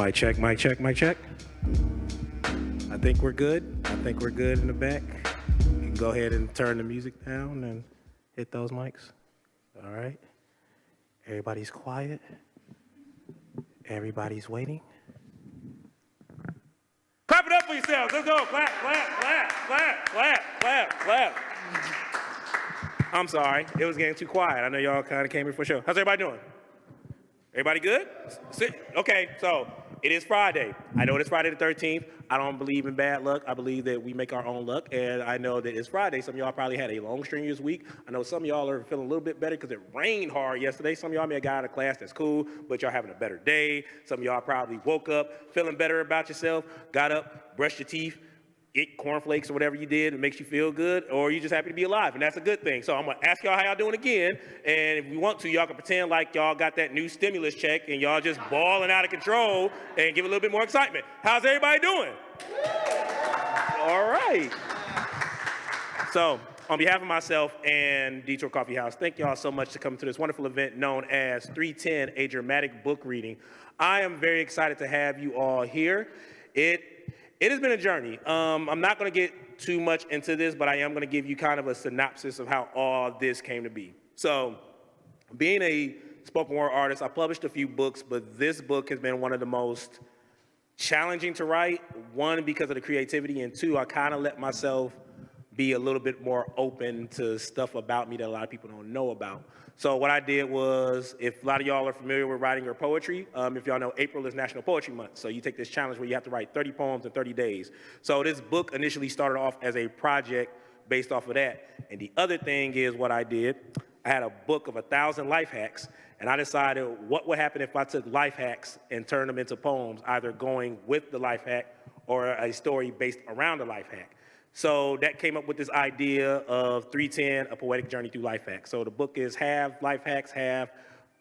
Mic check, mic check, mic check. I think we're good. I think we're good in the back. You can go ahead and turn the music down and hit those mics. All right. Everybody's quiet. Everybody's waiting. Clap it up for yourselves. Let's go. Clap, clap, clap, clap, clap, clap, clap. I'm sorry. It was getting too quiet. I know y'all kind of came here for a show. How's everybody doing? Everybody good? Okay, so it is Friday. I know it's Friday the 13th. I don't believe in bad luck. I believe that we make our own luck, and I know that it's Friday. Some of y'all probably had a long, strenuous week. I know some of y'all are feeling a little bit better because it rained hard yesterday. Some of y'all may have got out of class. That's cool, but y'all having a better day. Some of y'all probably woke up feeling better about yourself, got up, brushed your teeth, ate cornflakes or whatever you did, it makes you feel good, or you're just happy to be alive, and that's a good thing. So I'm gonna ask y'all how y'all doing again, and if we want to, y'all can pretend like y'all got that new stimulus check and y'all just balling out of control and give a little bit more excitement. How's everybody doing? All right. So on behalf of myself and Detroit Coffee House, thank y'all so much to come to this wonderful event known as 310, a dramatic book reading. I am very excited to have you all here. It has been a journey. I'm not going to get too much into this, but I am going to give you kind of a synopsis of how all this came to be. So, being a spoken word artist, I published a few books, but this book has been one of the most challenging to write. One, because of the creativity, and two, I kind of let myself be a little bit more open to stuff about me that a lot of people don't know about. So what I did was, if a lot of y'all are familiar with writing your poetry, if y'all know, April is National Poetry Month. So you take this challenge where you have to write 30 poems in 30 days. So this book initially started off as a project based off of that. And the other thing is what I did, I had a book of 1,000 life hacks, and I decided what would happen if I took life hacks and turned them into poems, either going with the life hack or a story based around the life hack. So that came up with this idea of 310, a poetic journey through life hacks. So the book is half life hacks, half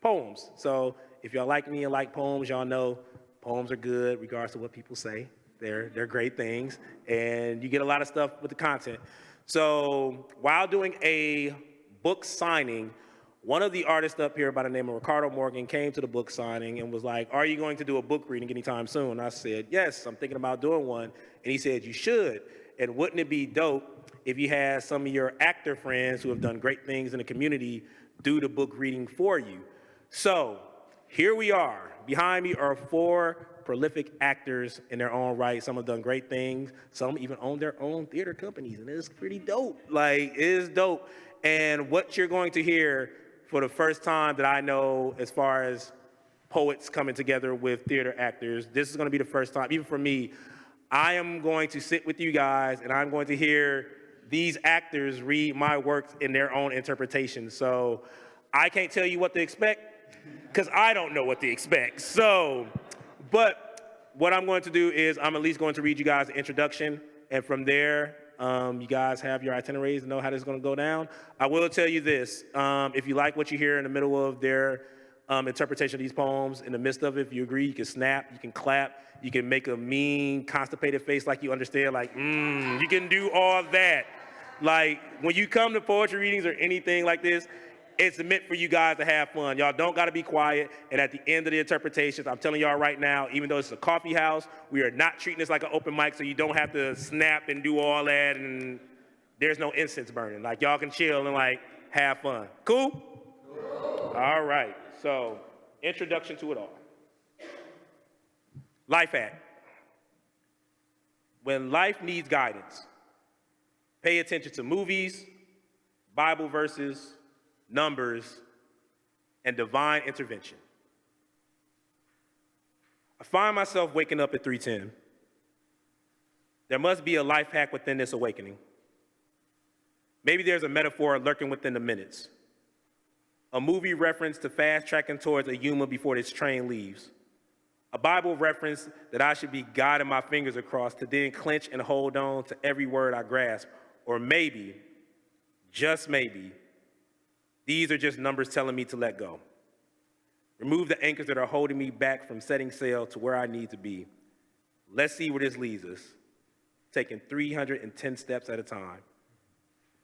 poems. So if y'all like me and like poems, y'all know poems are good regardless of what people say. They're great things, and you get a lot of stuff with the content. So while doing a book signing, one of the artists up here by the name of Ricardo Morgan came to the book signing and was like, "Are you going to do a book reading anytime soon?" I said, "Yes, I'm thinking about doing one." And he said, "You should. And wouldn't it be dope if you had some of your actor friends who have done great things in the community do the book reading for you?" So here we are. Behind me are 4 prolific actors in their own right. Some have done great things. Some even own their own theater companies, and it's pretty dope. Like, it is dope. And what you're going to hear for the first time that I know, as far as poets coming together with theater actors, this is going to be the first time, even for me. I am going to sit with you guys, and I'm going to hear these actors read my works in their own interpretation. So I can't tell you what to expect, because I don't know what to expect. So, but what I'm going to do is I'm at least going to read you guys the introduction, and from there, you guys have your itineraries and know how this is going to go down. I will tell you this, if you like what you hear in the middle of their interpretation of these poems, in the midst of it, if you agree, you can snap, you can clap, you can make a mean, constipated face like you understand, like, you can do all that. Like, when you come to poetry readings or anything like this, it's meant for you guys to have fun. Y'all don't got to be quiet, and at the end of the interpretations, I'm telling y'all right now, even though it's a coffee house, we are not treating this like an open mic, so you don't have to snap and do all that, and there's no incense burning. Like, y'all can chill and, like, have fun. Cool? Cool. All right. So, introduction to it all. Life hack. When life needs guidance, pay attention to movies, Bible verses, numbers, and divine intervention. I find myself waking up at 3:10. There must be a life hack within this awakening. Maybe there's a metaphor lurking within the minutes. A movie reference to fast-tracking towards a Yuma before this train leaves. A Bible reference that I should be guiding my fingers across to then clench and hold on to every word I grasp. Or maybe, just maybe, these are just numbers telling me to let go. Remove the anchors that are holding me back from setting sail to where I need to be. Let's see where this leads us, taking 310 steps at a time.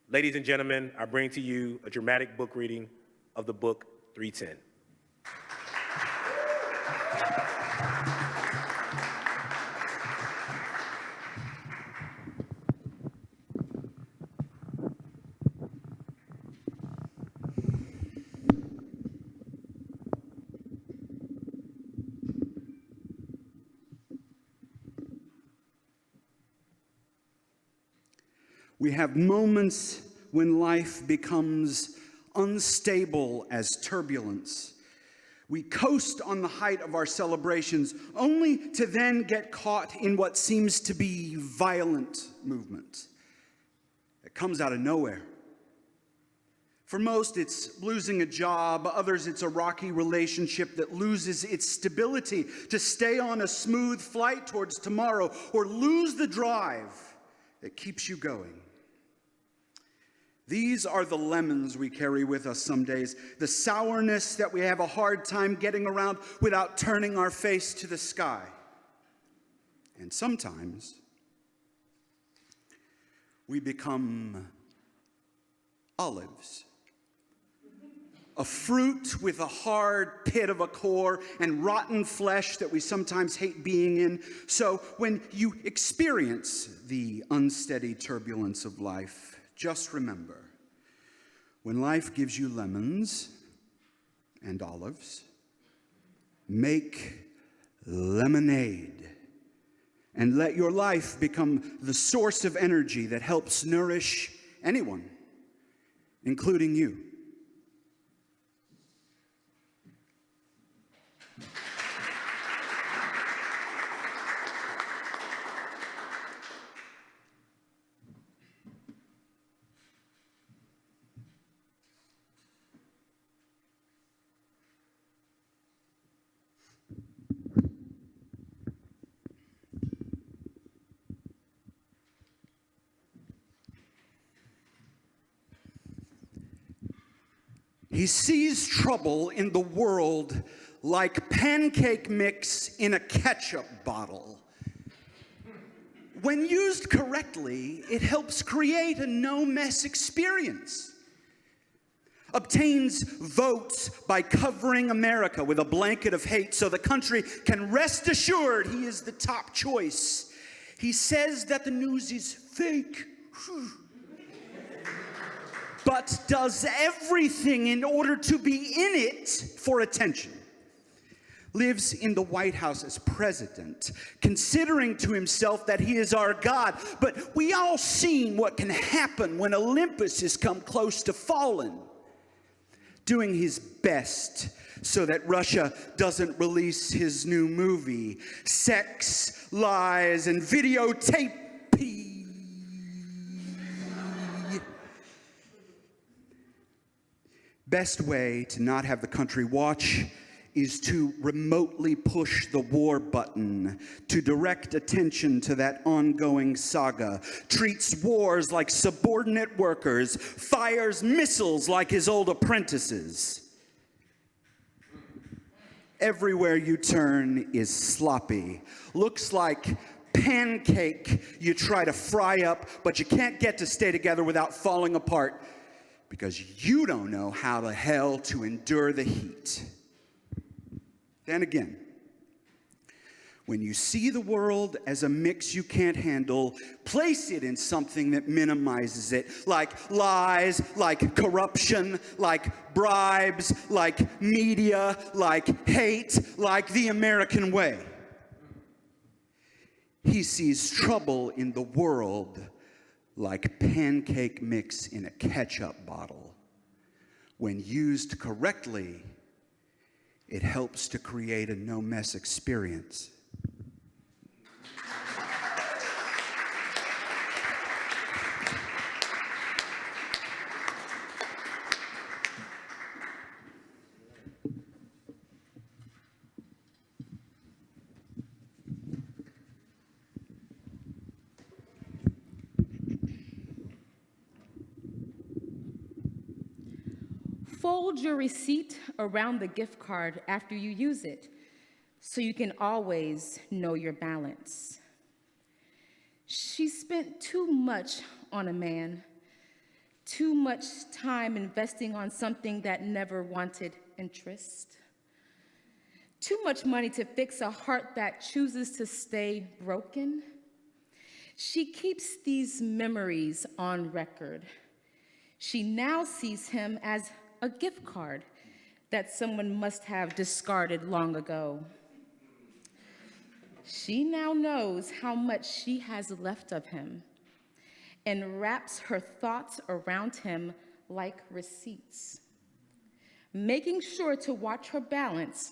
Ladies and gentlemen, I bring to you a dramatic book reading of the book 310. We have moments when life becomes unstable as turbulence. We coast on the height of our celebrations, only to then get caught in what seems to be violent movement. It comes out of nowhere. For most, it's losing a job. Others, it's a rocky relationship that loses its stability to stay on a smooth flight towards tomorrow, or lose the drive that keeps you going. These are the lemons we carry with us some days, the sourness that we have a hard time getting around without turning our face to the sky. And sometimes we become olives. A fruit with a hard pit of a core and rotten flesh that we sometimes hate being in. So when you experience the unsteady turbulence of life, just remember, when life gives you lemons and olives, make lemonade and let your life become the source of energy that helps nourish anyone, including you. He sees trouble in the world like pancake mix in a ketchup bottle. When used correctly, it helps create a no-mess experience. Obtains votes by covering America with a blanket of hate so the country can rest assured he is the top choice. He says that the news is fake. But does everything in order to be in it for attention. Lives in the White House as president, considering to himself that he is our God. But we all seen what can happen when Olympus has come close to falling. Doing his best so that Russia doesn't release his new movie, Sex, Lies, and Videotape. Best way to not have the country watch is to remotely push the war button, to direct attention to that ongoing saga, treats wars like subordinate workers, fires missiles like his old apprentices. Everywhere you turn is sloppy. Looks like pancake you try to fry up, but you can't get to stay together without falling apart. Because you don't know how the hell to endure the heat. Then again, when you see the world as a mix you can't handle, place it in something that minimizes it, like lies, like corruption, like bribes, like media, like hate, like the American way. He sees trouble in the world like pancake mix in a ketchup bottle. When used correctly, it helps to create a no-mess experience. Fold your receipt around the gift card after you use it, so you can always know your balance. She spent too much on a man, too much time investing on something that never wanted interest, too much money to fix a heart that chooses to stay broken. She keeps these memories on record. She now sees him as a gift card that someone must have discarded long ago. She now knows how much she has left of him, and wraps her thoughts around him like receipts, making sure to watch her balance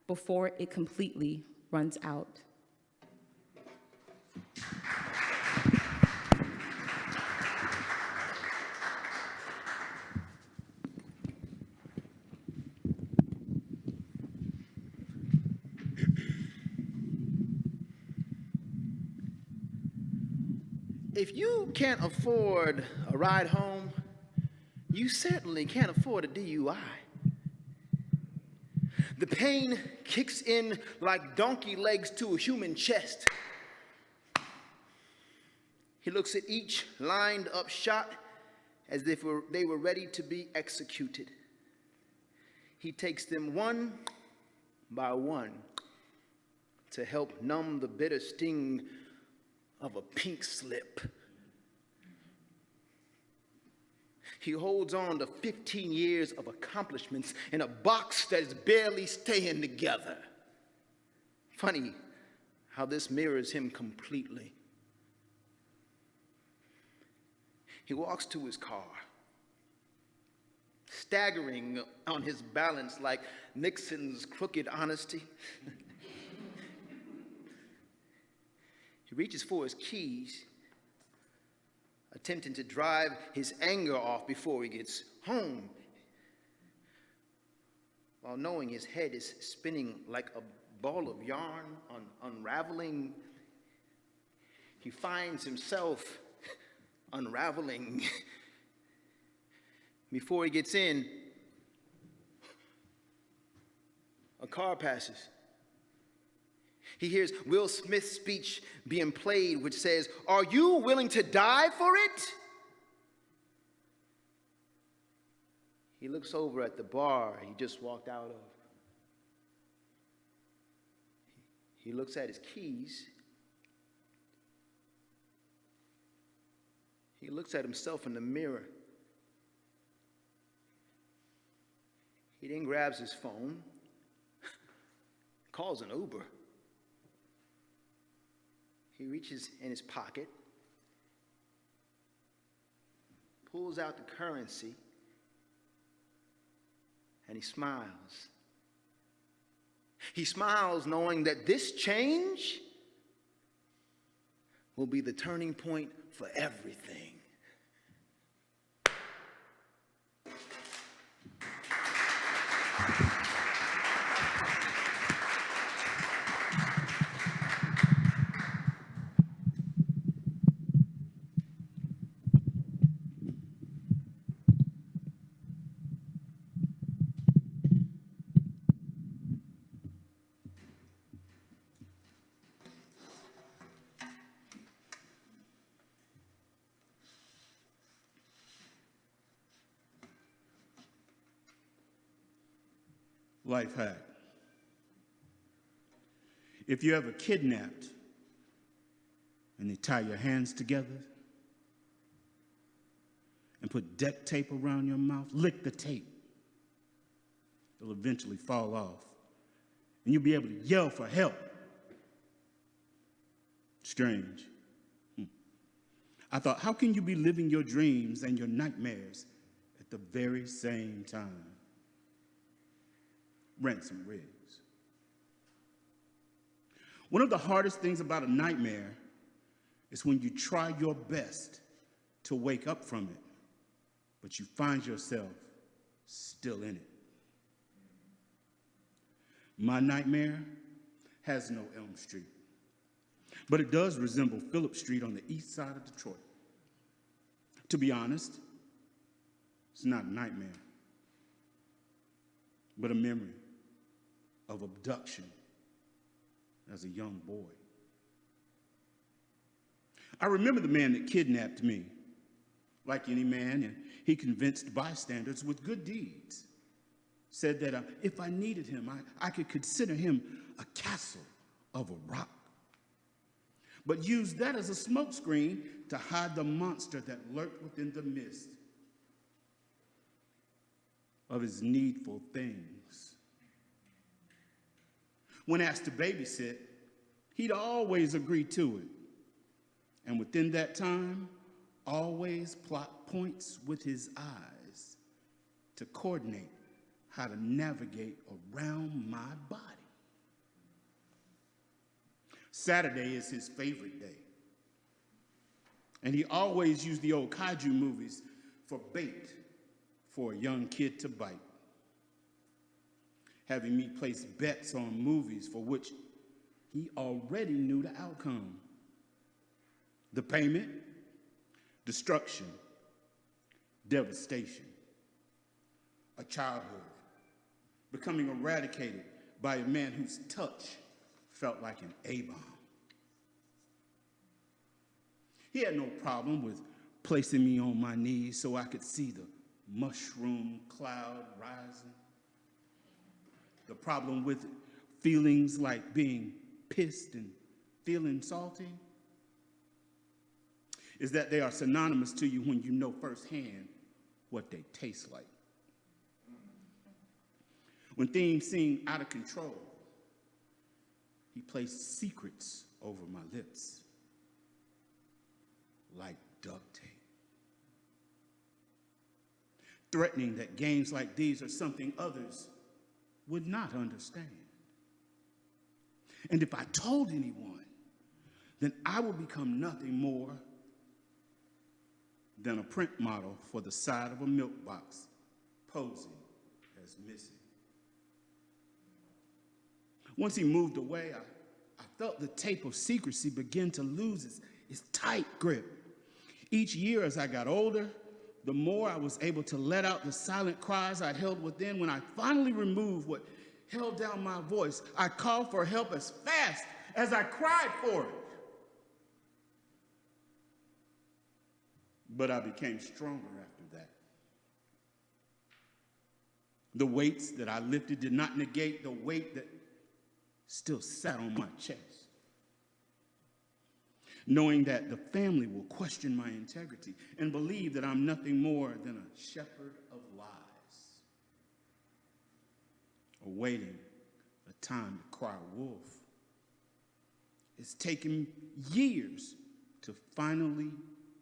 before it completely runs out. If you can't afford a ride home, you certainly can't afford a DUI. The pain kicks in like donkey legs to a human chest. He looks at each lined up shot as if they were ready to be executed. He takes them one by one to help numb the bitter sting of a pink slip. He holds on to 15 years of accomplishments in a box that is barely staying together. Funny how this mirrors him completely. He walks to his car, staggering on his balance like Nixon's crooked honesty. He reaches for his keys, attempting to drive his anger off before he gets home, while knowing his head is spinning like a ball of yarn unraveling. He finds himself unraveling. Before he gets in, a car passes. He hears Will Smith's speech being played, which says, "Are you willing to die for it?" He looks over at the bar he just walked out of. He looks at his keys. He looks at himself in the mirror. He then grabs his phone, calls an Uber. He reaches in his pocket, pulls out the currency, and he smiles. He smiles knowing that this change will be the turning point for everything. Life hack. If you're ever kidnapped and they tie your hands together and put duct tape around your mouth, lick the tape. It'll eventually fall off and you'll be able to yell for help. Strange. I thought, how can you be living your dreams and your nightmares at the very same time? Ransom Riggs. One of the hardest things about a nightmare is when you try your best to wake up from it, but you find yourself still in it. My nightmare has no Elm Street, but it does resemble Phillip Street on the east side of Detroit. To be honest, it's not a nightmare, but a memory of abduction as a young boy. I remember the man that kidnapped me. Like any man, and he convinced bystanders with good deeds. Said that if I needed him, I could consider him a castle of a rock. But used that as a smokescreen to hide the monster that lurked within the mist of his needful things. When asked to babysit, he'd always agree to it. And within that time, always plot points with his eyes to coordinate how to navigate around my body. Saturday is his favorite day. And he always used the old kaiju movies for bait for a young kid to bite, having me place bets on movies for which he already knew the outcome. The payment, destruction, devastation, a childhood becoming eradicated by a man whose touch felt like an A-bomb. He had no problem with placing me on my knees so I could see the mushroom cloud rising. The problem with feelings like being pissed and feeling salty is that they are synonymous to you when you know firsthand what they taste like. When things seem out of control, he placed secrets over my lips like duct tape, threatening that games like these are something others would not understand. And if I told anyone, then I would become nothing more than a print model for the side of a milk box posing as missing. Once he moved away, I felt the tape of secrecy begin to lose its tight grip. Each year as I got older, the more I was able to let out the silent cries I'd held within. When I finally removed what held down my voice, I called for help as fast as I cried for it. But I became stronger after that. The weights that I lifted did not negate the weight that still sat on my chest. Knowing that the family will question my integrity and believe that I'm nothing more than a shepherd of lies, awaiting a time to cry wolf. It's taken years to finally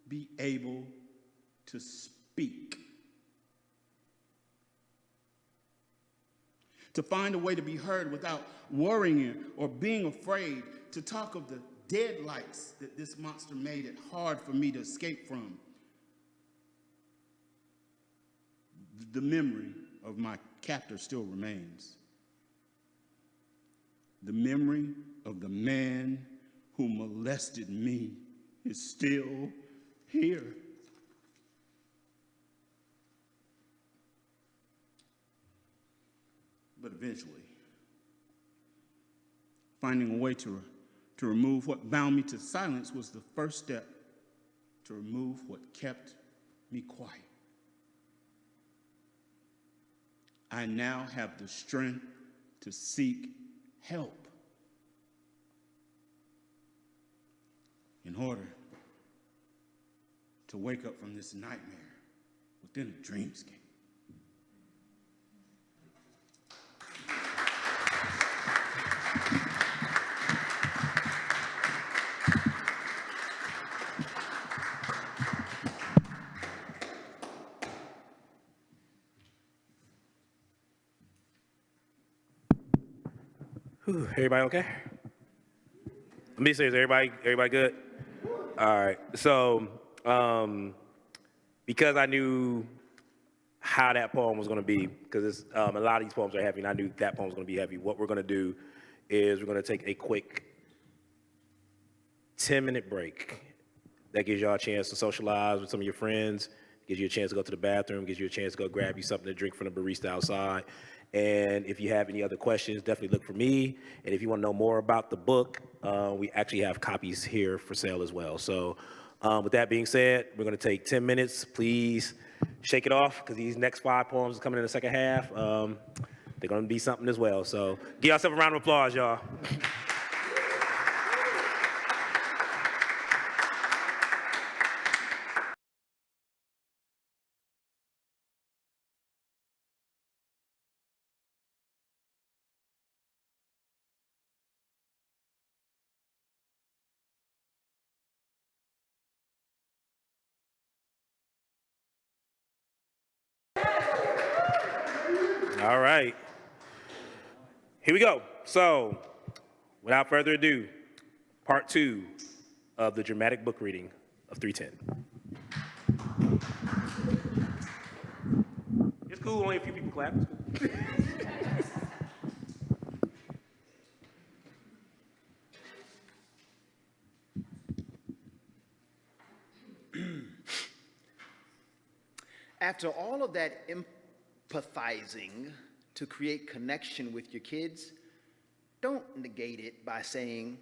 be able to speak. To find a way to be heard without worrying or being afraid, to talk of the deadlights that this monster made it hard for me to escape from. The memory of my captor still remains. The memory of the man who molested me is still here. But eventually, finding a way to remove what bound me to silence was the first step to remove what kept me quiet. I now have the strength to seek help in order to wake up from this nightmare within a dreamscape. Whew, everybody okay? Let me say, is everybody good? All right. So, because I knew how that poem was going to be, because a lot of these poems are heavy, and I knew that poem was going to be heavy. What we're going to do is we're going to take a quick 10-minute break. That gives y'all a chance to socialize with some of your friends, gives you a chance to go to the bathroom, gives you a chance to go grab you something to drink from the barista outside. And if you have any other questions, definitely look for me. And if you want to know more about the book, we actually have copies here for sale as well. So with that being said, we're going to take 10 minutes. Please shake it off, because these next 5 poems are coming in the second half. They're going to be something as well. So give yourself a round of applause, y'all. All right. Here we go. So, without further ado, part 2 of the dramatic book reading of 310. It's cool, only a few people clap. It's cool. After all of that empathizing to create connection with your kids, don't negate it by saying,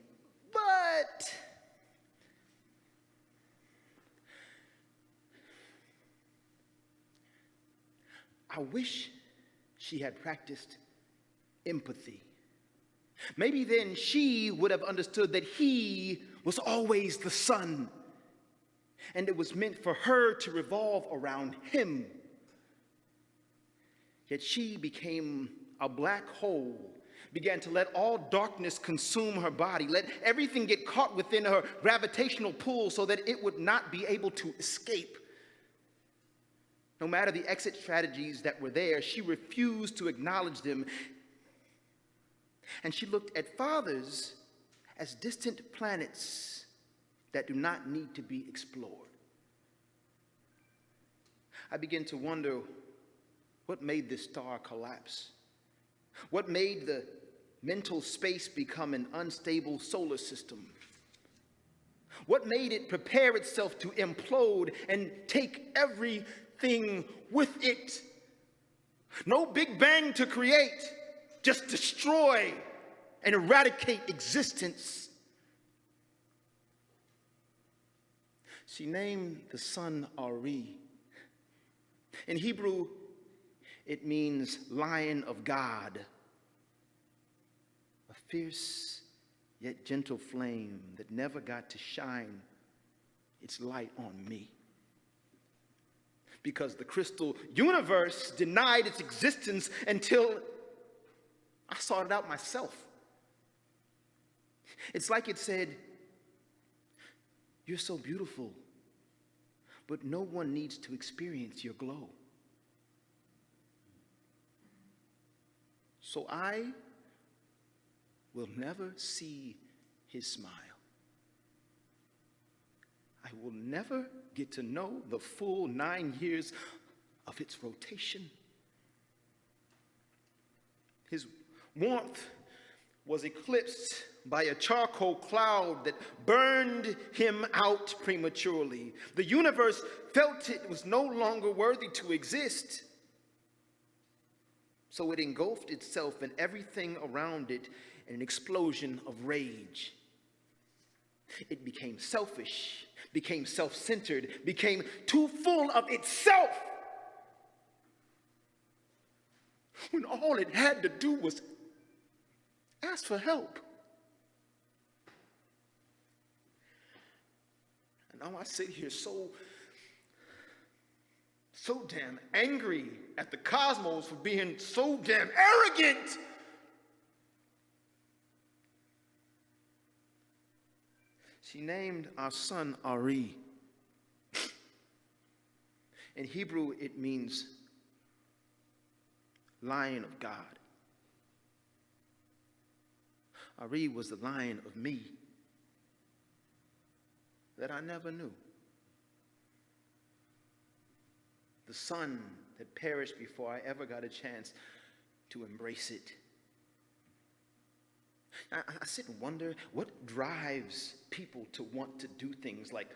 but I wish she had practiced empathy. Maybe then she would have understood that he was always the sun, and it was meant for her to revolve around him. Yet she became a black hole, began to let all darkness consume her body, let everything get caught within her gravitational pull so that it would not be able to escape. No matter the exit strategies that were there, she refused to acknowledge them. And she looked at fathers as distant planets that do not need to be explored. I begin to wonder what made this star collapse? What made the mental space become an unstable solar system? What made it prepare itself to implode and take everything with it? No Big Bang to create, just destroy and eradicate existence. She named the son Ari. In Hebrew, it means lion of God, a fierce yet gentle flame that never got to shine its light on me. Because the crystal universe denied its existence until I sought it out myself. It's like it said, "You're so beautiful, but no one needs to experience your glow. So I will never see his smile. I will never get to know the full 9 years of its rotation. His warmth was eclipsed by a charcoal cloud that burned him out prematurely. The universe felt it was no longer worthy to exist. So it engulfed itself and everything around it in an explosion of rage. It became selfish, became self-centered, became too full of itself, when all it had to do was ask for help. And now I sit here so damn angry at the cosmos for being so damn arrogant. She named our son Ari. In Hebrew, it means lion of God. Ari was the lion of me that I never knew. The son that perished before I ever got a chance to embrace it. I sit and wonder what drives people to want to do things like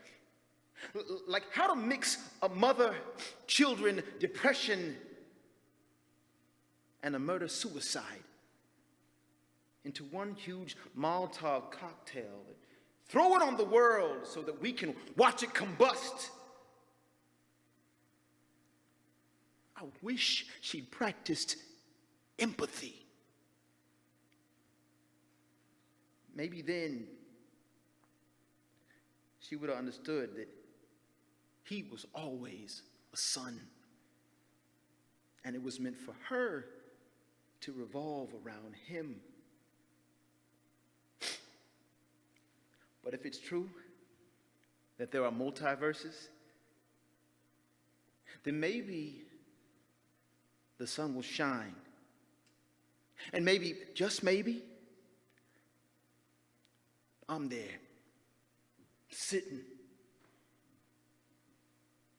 how to mix a mother-children depression and a murder-suicide into one huge Molotov cocktail and throw it on the world so that we can watch it combust. I wish she'd practiced empathy. Maybe then she would have understood that he was always a son, and it was meant for her to revolve around him. But if it's true that there are multiverses, then maybe the sun will shine And maybe, just maybe, I'm there, sitting,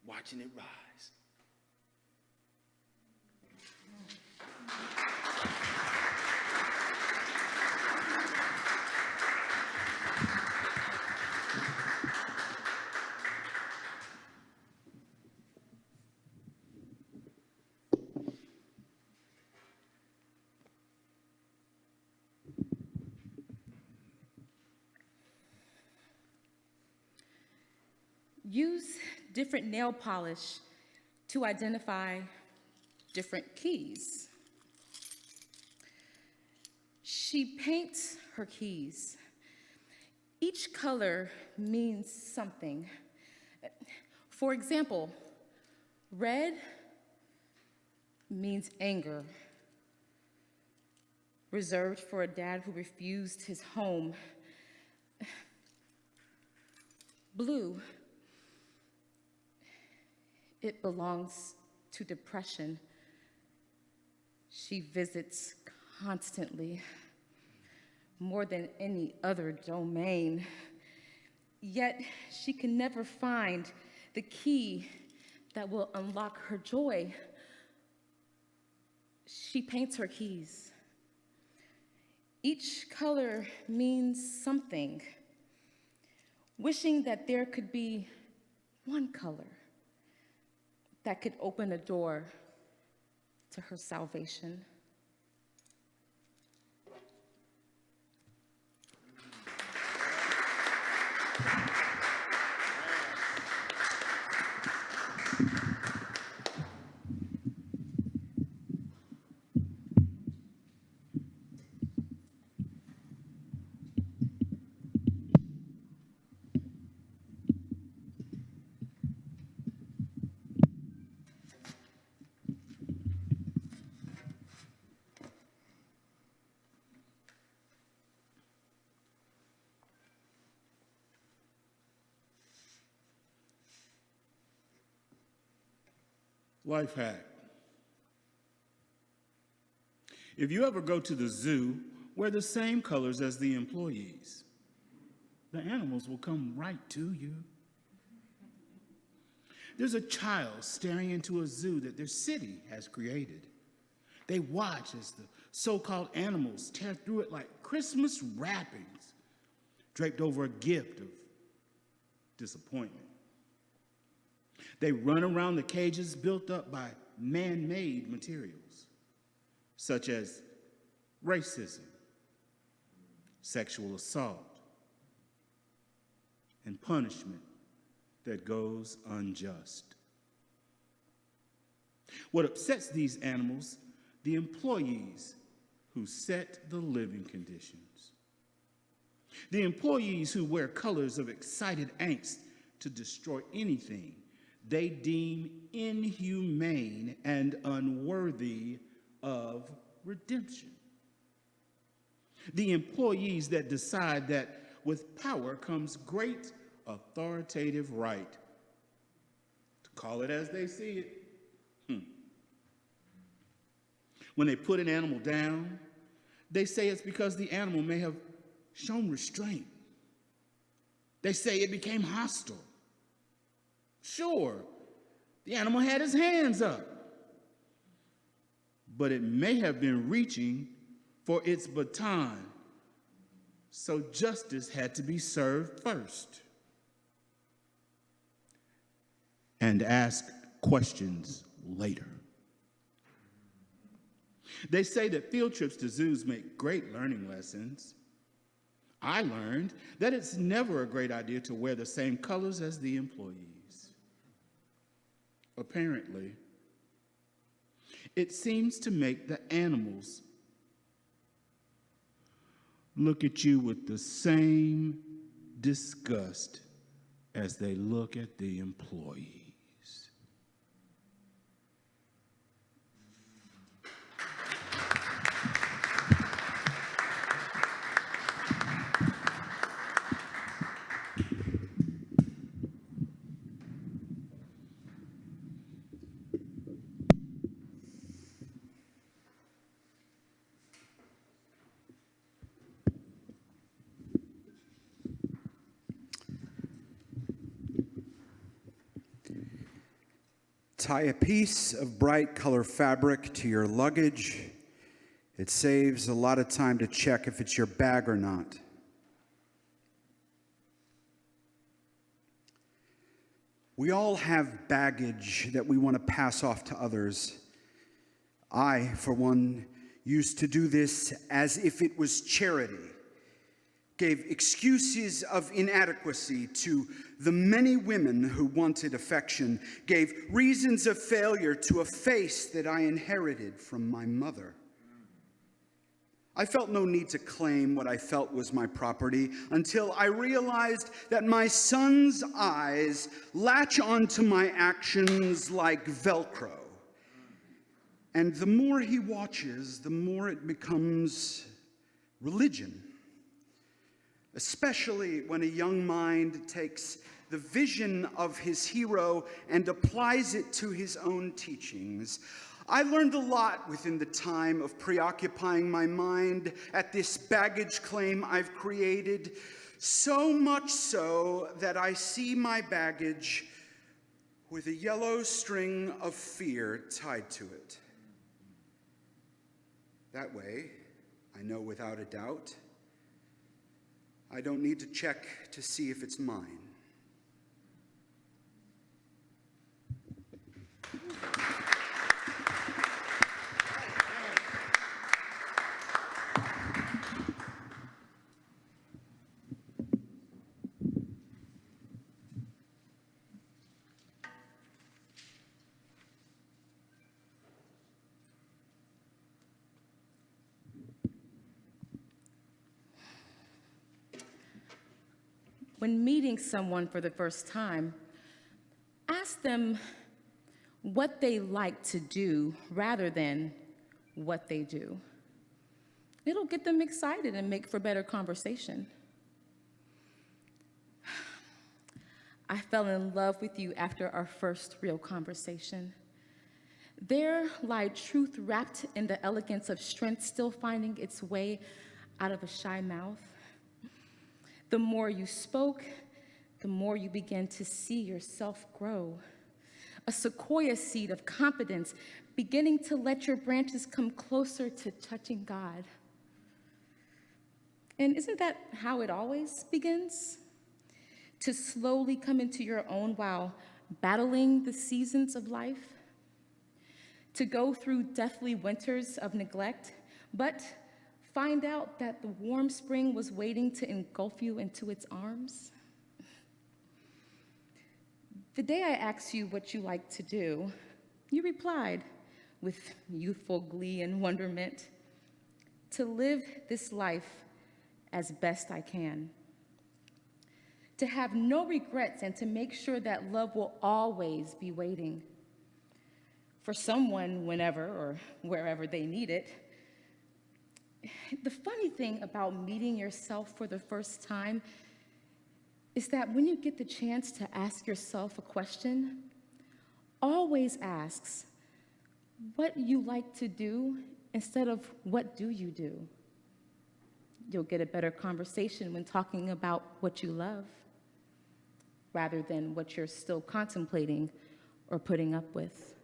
watching it rise. Use different nail polish to identify different keys. She paints her keys. Each color means something. For example, red means anger, reserved for a dad who refused his home. Blue, it belongs to depression. She visits constantly, more than any other domain. Yet she can never find the key that will unlock her joy. She paints her keys. Each color means something, wishing that there could be one color that could open a door to her salvation. Life hack. If you ever go to the zoo, wear the same colors as the employees. The animals will come right to you. There's a child staring into a zoo that their city has created. They watch as the so-called animals tear through it like Christmas wrappings, draped over a gift of disappointment. They run around the cages built up by man-made materials, such as racism, sexual assault, and punishment that goes unjust. What upsets these animals, the employees who set the living conditions. The employees who wear colors of excited angst to destroy anything they deem inhumane and unworthy of redemption. The employees that decide that with power comes great authoritative right to call it as they see it. When they put an animal down, they say it's because the animal may have shown restraint. They say it became hostile. Sure, the animal had his hands up, but it may have been reaching for its baton, so justice had to be served first. And ask questions later. They say that field trips to zoos make great learning lessons. I learned that it's never a great idea to wear the same colors as the employees. Apparently, it seems to make the animals look at you with the same disgust as they look at the employees. Tie a piece of bright color fabric to your luggage. It saves a lot of time to check if it's your bag or not. We all have baggage that we want to pass off to others. I, for one, used to do this as if it was charity. Gave excuses of inadequacy to the many women who wanted affection. Gave reasons of failure to a face that I inherited from my mother. I felt no need to claim what I felt was my property until I realized that my son's eyes latch onto my actions like Velcro. And the more he watches, the more it becomes religion. Especially when a young mind takes the vision of his hero and applies it to his own teachings. I learned a lot within the time of preoccupying my mind at this baggage claim I've created, so much so that I see my baggage with a yellow string of fear tied to it. That way, I know without a doubt, I don't need to check to see if it's mine. When meeting someone for the first time, ask them what they like to do rather than what they do. It'll get them excited and make for better conversation. I fell in love with you after our first real conversation. There lied truth wrapped in the elegance of strength still finding its way out of a shy mouth. The more you spoke, the more you began to see yourself grow. A sequoia seed of confidence beginning to let your branches come closer to touching God. And isn't that how it always begins? To slowly come into your own while battling the seasons of life? To go through deathly winters of neglect, but find out that the warm spring was waiting to engulf you into its arms? The day I asked you what you like to do, you replied with youthful glee and wonderment, to live this life as best I can. To have no regrets and to make sure that love will always be waiting for someone whenever or wherever they need it. The funny thing about meeting yourself for the first time is that when you get the chance to ask yourself a question, always asks what you like to do instead of what do you do. You'll get a better conversation when talking about what you love rather than what you're still contemplating or putting up with.